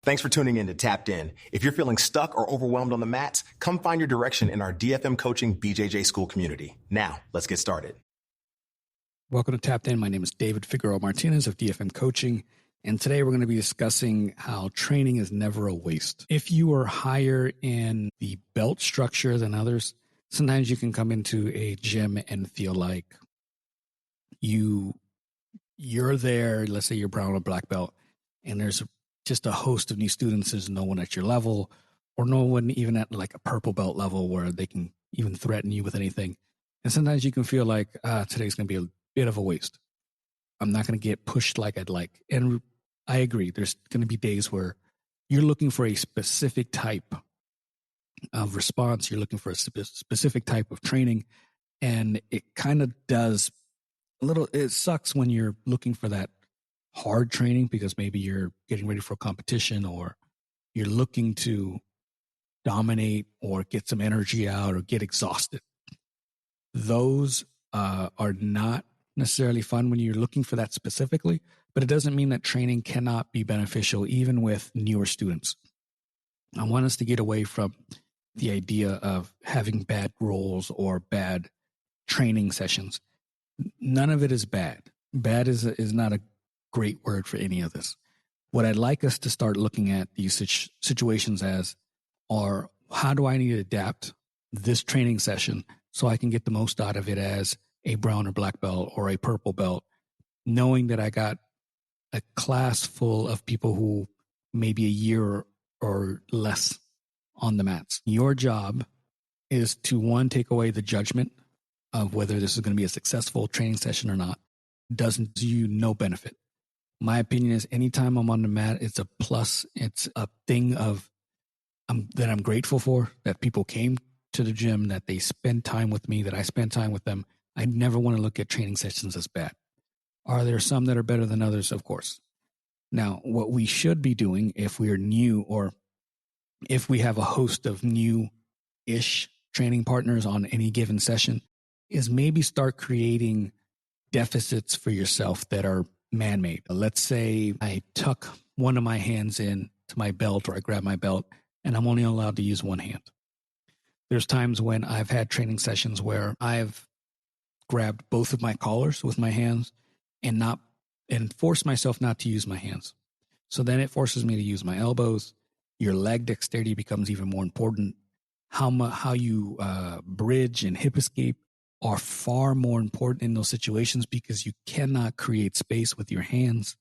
Thanks for tuning in to Tapped In. If you're feeling stuck or overwhelmed on the mats, come find your direction in our DFM Coaching BJJ School community. Now, let's get started. Welcome to Tapped In. My name is David Figueroa-Martinez of DFM Coaching, and today we're going to be discussing how training is never a waste. If you are higher in the belt structure than others, sometimes you can come into a gym and feel like you're there, let's say you're brown or black belt, and there's just a host of new students. There's no one at your level, or no one even at like a purple belt level where they can even threaten you with anything. And sometimes you can feel like, today's going to be a bit of a waste. I'm not going to get pushed like I'd like. And I agree. There's going to be days where you're looking for a specific type of response. You're looking for a specific type of training. And it kind of does it sucks when you're looking for that hard training because maybe you're getting ready for a competition or you're looking to dominate or get some energy out or get exhausted. Those are not necessarily fun when you're looking for that specifically, but it doesn't mean that training cannot be beneficial even with newer students. I want us to get away from the idea of having bad roles or bad training sessions. None of it is bad. Bad is not a great word for any of this. What I'd like us to start looking at these situations as are, how do I need to adapt this training session so I can get the most out of it as a brown or black belt or a purple belt, knowing that I got a class full of people who maybe a year or less on the mats. Your job is to, one, take away the judgment of whether this is going to be a successful training session or not. Doesn't do you no benefit. My opinion is anytime I'm on the mat, it's a plus. It's a thing of that I'm grateful for, that people came to the gym, that they spend time with me, that I spend time with them. I never want to look at training sessions as bad. Are there some that are better than others? Of course. Now, what we should be doing if we are new or if we have a host of new-ish training partners on any given session is maybe start creating deficits for yourself that are man-made. Let's say I tuck one of my hands in to my belt or I grab my belt and I'm only allowed to use one hand. There's times when I've had training sessions where I've grabbed both of my collars with my hands and force myself not to use my hands. So then it forces me to use my elbows. Your leg dexterity becomes even more important. How you bridge and hip escape are far more important in those situations because you cannot create space with your hands.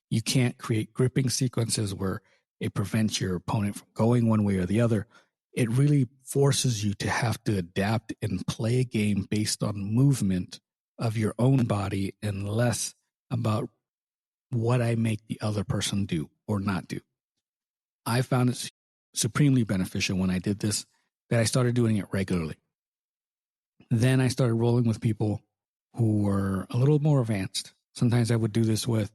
You can't create gripping sequences where it prevents your opponent from going one way or the other. It really forces you to have to adapt and play a game based on movement of your own body and less about what I make the other person do or not do. I found it supremely beneficial when I did this, that I started doing it regularly. Then I started rolling with people who were a little more advanced. Sometimes I would do this with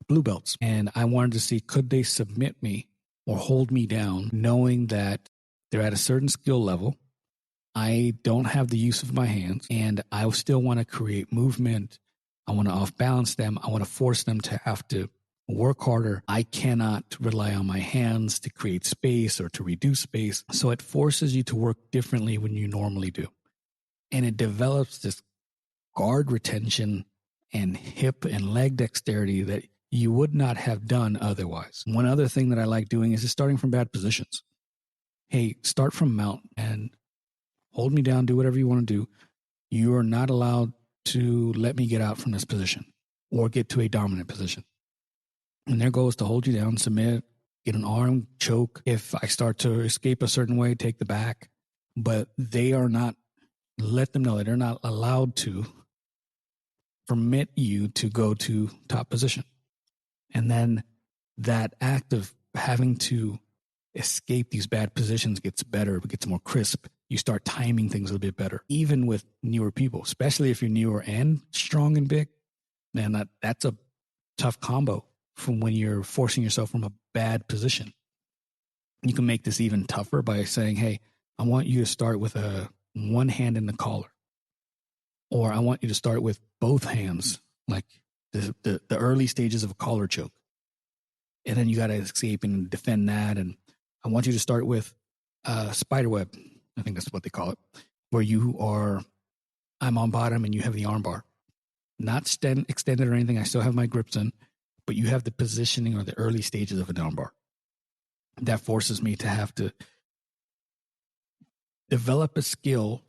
blue belts, and I wanted to see, could they submit me or hold me down, knowing that they're at a certain skill level. I don't have the use of my hands, and I still want to create movement. I want to off-balance them. I want to force them to have to work harder. I cannot rely on my hands to create space or to reduce space. So it forces you to work differently when you normally do. And it develops this guard retention and hip and leg dexterity that you would not have done otherwise. One other thing that I like doing is just starting from bad positions. Hey, start from mount and hold me down, do whatever you want to do. You are not allowed to let me get out from this position or get to a dominant position. And their goal is to hold you down, submit, get an arm, choke. If I start to escape a certain way, take the back. But they are not, let them know that they're not allowed to permit you to go to top position. And then that act of having to escape these bad positions gets better, it gets more crisp. You start timing things a little bit better, even with newer people, especially if you're newer and strong and big. Man, that's a tough combo from when you're forcing yourself from a bad position. You can make this even tougher by saying, hey, I want you to start with one hand in the collar, or I want you to start with both hands, like the early stages of a collar choke. And then you got to escape and defend that. And I want you to start with spider web. I think that's what they call it, where I'm on bottom and you have the arm bar. Not extended or anything. I still have my grips in, but you have the positioning or the early stages of an arm bar. That forces me to have to develop a skill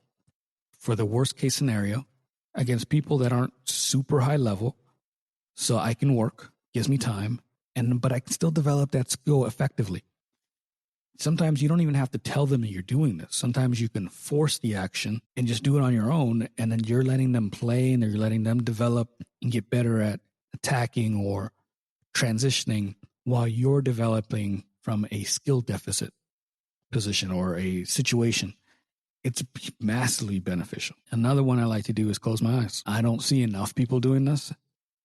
for the worst case scenario against people that aren't super high level, so I can work, gives me time, but I can still develop that skill effectively. Sometimes you don't even have to tell them that you're doing this. Sometimes you can force the action and just do it on your own, and then you're letting them play and you're letting them develop and get better at attacking or transitioning while you're developing from a skill deficit position or a situation. It's massively beneficial. Another one I like to do is close my eyes. I don't see enough people doing this,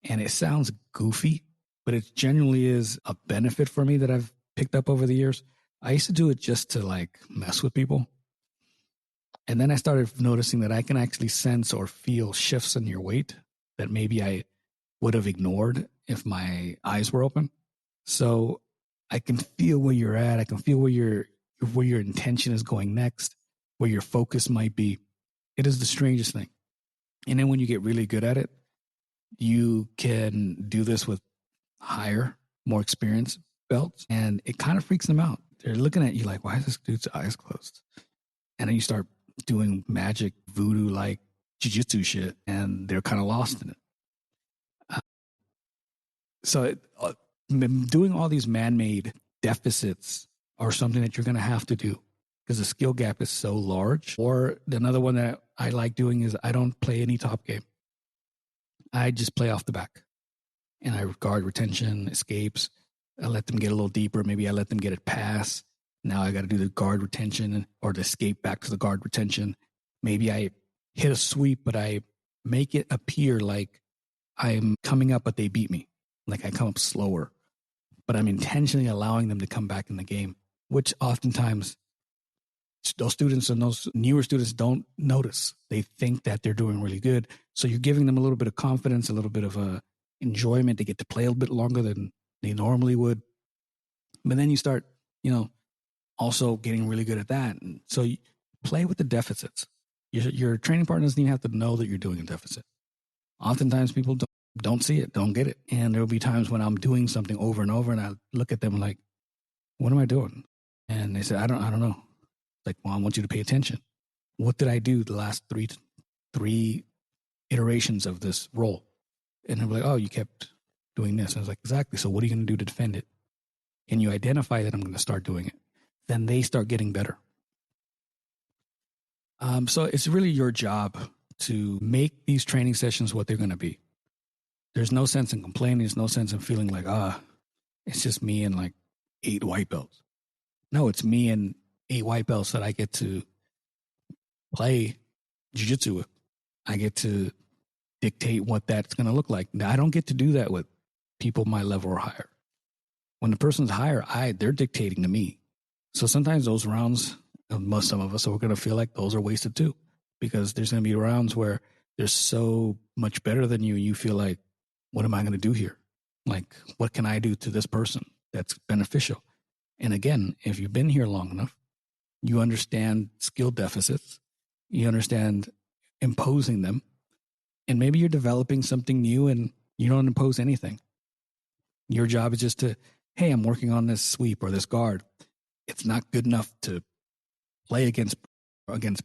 and it sounds goofy, but it genuinely is a benefit for me that I've picked up over the years. I used to do it just to like mess with people. And then I started noticing that I can actually sense or feel shifts in your weight that maybe I would have ignored if my eyes were open. So I can feel where you're at. I can feel where your intention is going next, where your focus might be. It is the strangest thing. And then when you get really good at it, you can do this with higher, more experienced belts, and it kind of freaks them out. They're looking at you like, why is this dude's eyes closed? And then you start doing magic, voodoo-like jiu-jitsu shit, and they're kind of lost in it. Doing all these man-made deficits are something that you're going to have to do because the skill gap is so large. Or another one that I like doing is I don't play any top game. I just play off the back. And I guard retention, escapes. I let them get a little deeper. Maybe I let them get it pass. Now I got to do the guard retention or the escape back to the guard retention. Maybe I hit a sweep, but I make it appear like I'm coming up, but they beat me. Like I come up slower, but I'm intentionally allowing them to come back in the game, which oftentimes those students and those newer students don't notice. They think that they're doing really good. So you're giving them a little bit of confidence, a little bit of enjoyment. They get to play a little bit longer than they normally would. But then you start, also getting really good at that. And so you play with the deficits. Your training partner doesn't even have to know that you're doing a deficit. Oftentimes people don't see it, don't get it. And there'll be times when I'm doing something over and over and I look at them like, what am I doing? And they say, I don't know. Like, well, I want you to pay attention. What did I do the last three iterations of this role? And they're like, oh, you kept doing this. And I was like, exactly. So what are you going to do to defend it? And you identify that I'm going to start doing it. Then they start getting better. So it's really your job to make these training sessions what they're going to be. There's no sense in complaining. There's no sense in feeling like, it's just me and like 8 white belts. No, it's me and 8 white belts that I get to play jiu-jitsu with. I get to dictate what that's going to look like. Now, I don't get to do that with people my level or higher. When the person's higher, they're dictating to me. So sometimes those rounds, some of us are going to feel like those are wasted too, because there's going to be rounds where they're so much better than you. You feel like, what am I going to do here? Like, what can I do to this person that's beneficial? And again, if you've been here long enough, you understand skill deficits, you understand imposing them, and maybe you're developing something new and you don't impose anything. Your job is just to, hey, I'm working on this sweep or this guard. It's not good enough to play against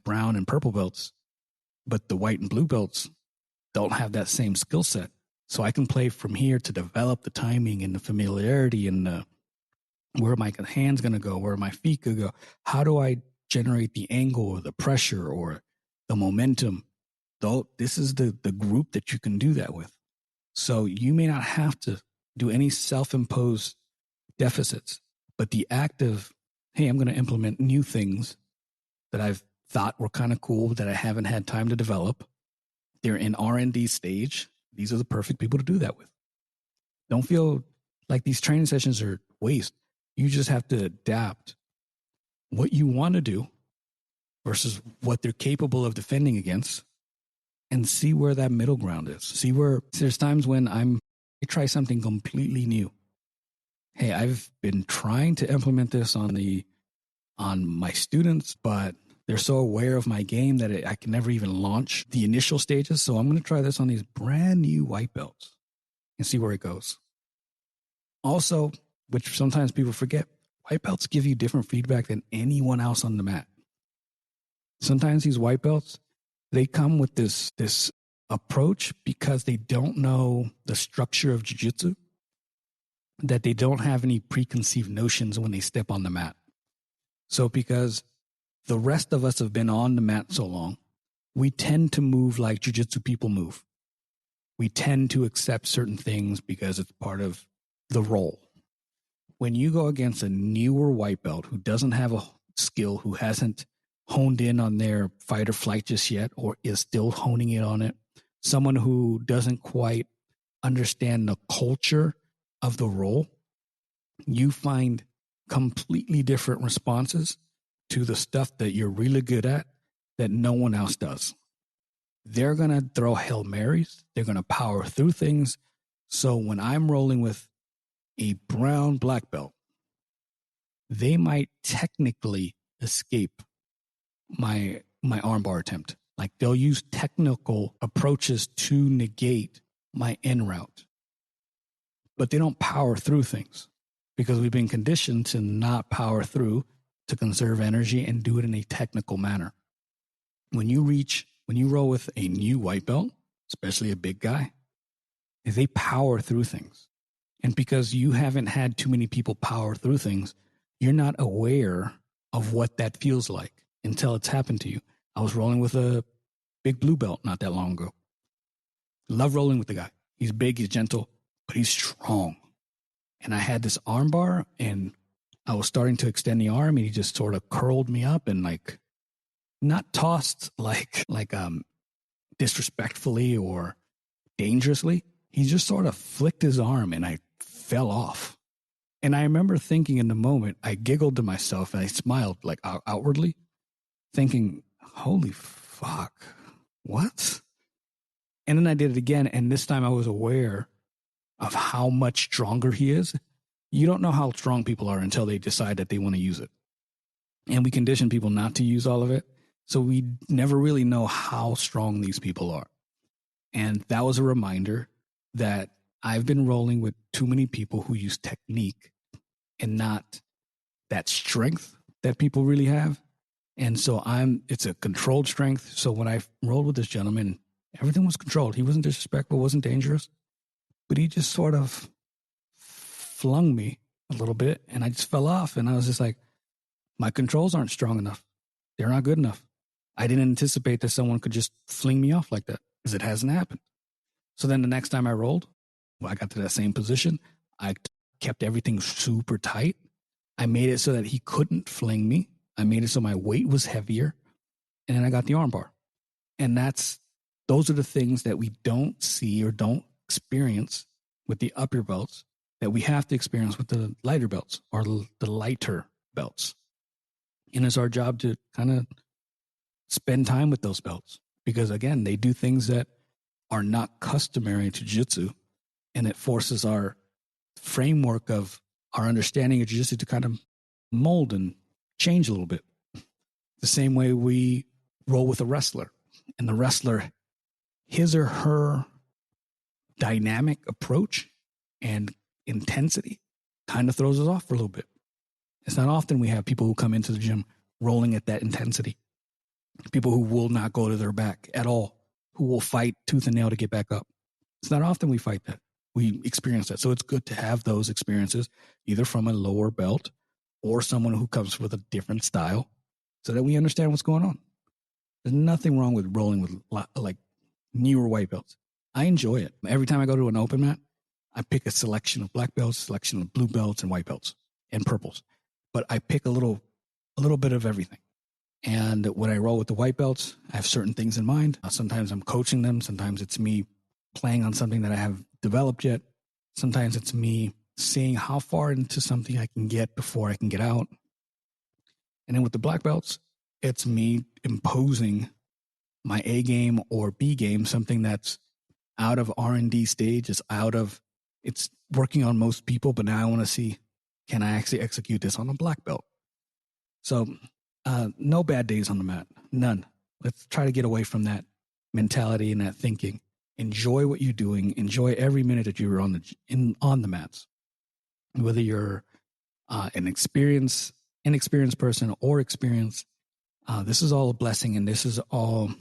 brown and purple belts, but the white and blue belts don't have that same skill set. So I can play from here to develop the timing and the familiarity and where my hand's going to go, where my feet could go. How do I generate the angle or the pressure or the momentum? Though this is the group that you can do that with. So you may not have to do any self-imposed deficits, but the act of, hey, I'm going to implement new things that I've thought were kind of cool that I haven't had time to develop. They're in R&D stage. These are the perfect people to do that with. Don't feel like these training sessions are waste. You just have to adapt what you want to do versus what they're capable of defending against and see where that middle ground is. See where there's times when I try something completely new hey, I've been trying to implement this on my students, but they're so aware of my game that I can never even launch the initial stages. So I'm going to try this on these brand new white belts and see where it goes. Also, which sometimes people forget, white belts give you different feedback than anyone else on the mat. Sometimes these white belts, they come with this approach because they don't know the structure of jiu-jitsu, that they don't have any preconceived notions when they step on the mat. So because the rest of us have been on the mat so long, we tend to move like jiu-jitsu people move. We tend to accept certain things because it's part of the role. When you go against a newer white belt who doesn't have a skill, who hasn't honed in on their fight or flight just yet, or is still honing in on it, someone who doesn't quite understand the culture of the role, you find completely different responses to the stuff that you're really good at that no one else does. They're going to throw Hail Marys. They're going to power through things. So when I'm rolling with a brown black belt, they might technically escape my armbar attempt. Like they'll use technical approaches to negate my en route, but they don't power through things because we've been conditioned to not power through, to conserve energy and do it in a technical manner. When you roll with a new white belt, especially a big guy, they power through things. And because you haven't had too many people power through things, you're not aware of what that feels like until it's happened to you. I was rolling with a big blue belt not that long ago. Love rolling with the guy. He's big, he's gentle, but he's strong. And I had this arm bar and I was starting to extend the arm and he just sort of curled me up and like, not tossed like disrespectfully or dangerously. He just sort of flicked his arm and I fell off. And I remember thinking in the moment, I giggled to myself and I smiled like outwardly, thinking, holy fuck, what? And then I did it again. And this time I was aware of how much stronger he is. You don't know how strong people are until they decide that they want to use it. And we condition people not to use all of it. So we never really know how strong these people are. And that was a reminder that I've been rolling with too many people who use technique and not that strength that people really have. And so it's a controlled strength. So when I rolled with this gentleman, everything was controlled. He wasn't disrespectful, wasn't dangerous, but he just sort of flung me a little bit and I just fell off. And I was just like, my controls aren't strong enough. They're not good enough. I didn't anticipate that someone could just fling me off like that because it hasn't happened. So then the next time I rolled, I got to that same position. I kept everything super tight. I made it so that he couldn't fling me. I made it so my weight was heavier. And then I got the armbar. And those are the things that we don't see or don't experience with the upper belts that we have to experience with the lighter belts or the lighter belts. And it's our job to kind of spend time with those belts because, again, they do things that are not customary to jiu-jitsu, and it forces our framework of our understanding of jiu-jitsu to kind of mold and change a little bit. The same way we roll with a wrestler, and the wrestler, his or her dynamic approach and intensity kind of throws us off for a little bit. It's not often we have people who come into the gym rolling at that intensity. People who will not go to their back at all, who will fight tooth and nail to get back up. It's not often we fight that. We experience that. So it's good to have those experiences either from a lower belt or someone who comes with a different style so that we understand what's going on. There's nothing wrong with rolling with like newer white belts. I enjoy it. Every time I go to an open mat, I pick a selection of black belts, selection of blue belts and white belts and purples. But I pick a little bit of everything. And when I roll with the white belts, I have certain things in mind. Sometimes I'm coaching them. Sometimes it's me playing on something that I haven't developed yet. Sometimes it's me seeing how far into something I can get before I can get out. And then with the black belts, it's me imposing my A game or B game, something that's out of R&D stage, is out of it's working on most people, but now I want to see, can I actually execute this on a black belt? So no bad days on the mat, none. Let's try to get away from that mentality and that thinking. Enjoy what you're doing. Enjoy every minute that you're on the mats. Whether you're an inexperienced person or experienced, this is all a blessing, and this is all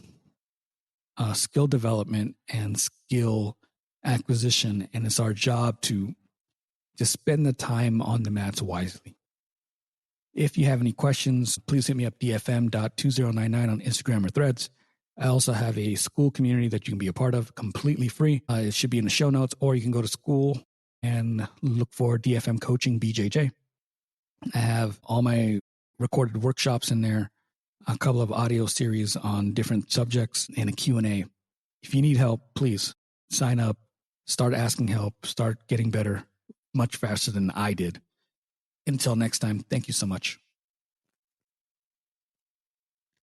skill development and skill acquisition, and it's our job to spend the time on the mats wisely. If you have any questions, please hit me up, dfm.2099 on Instagram or Threads. I also have a school community that you can be a part of completely free. It should be in the show notes, or you can go to school and look for DFM Coaching BJJ. I have all my recorded workshops in there, a couple of audio series on different subjects, and a Q&A. If you need help, please sign up, start asking help, start getting better much faster than I did. Until next time, thank you so much.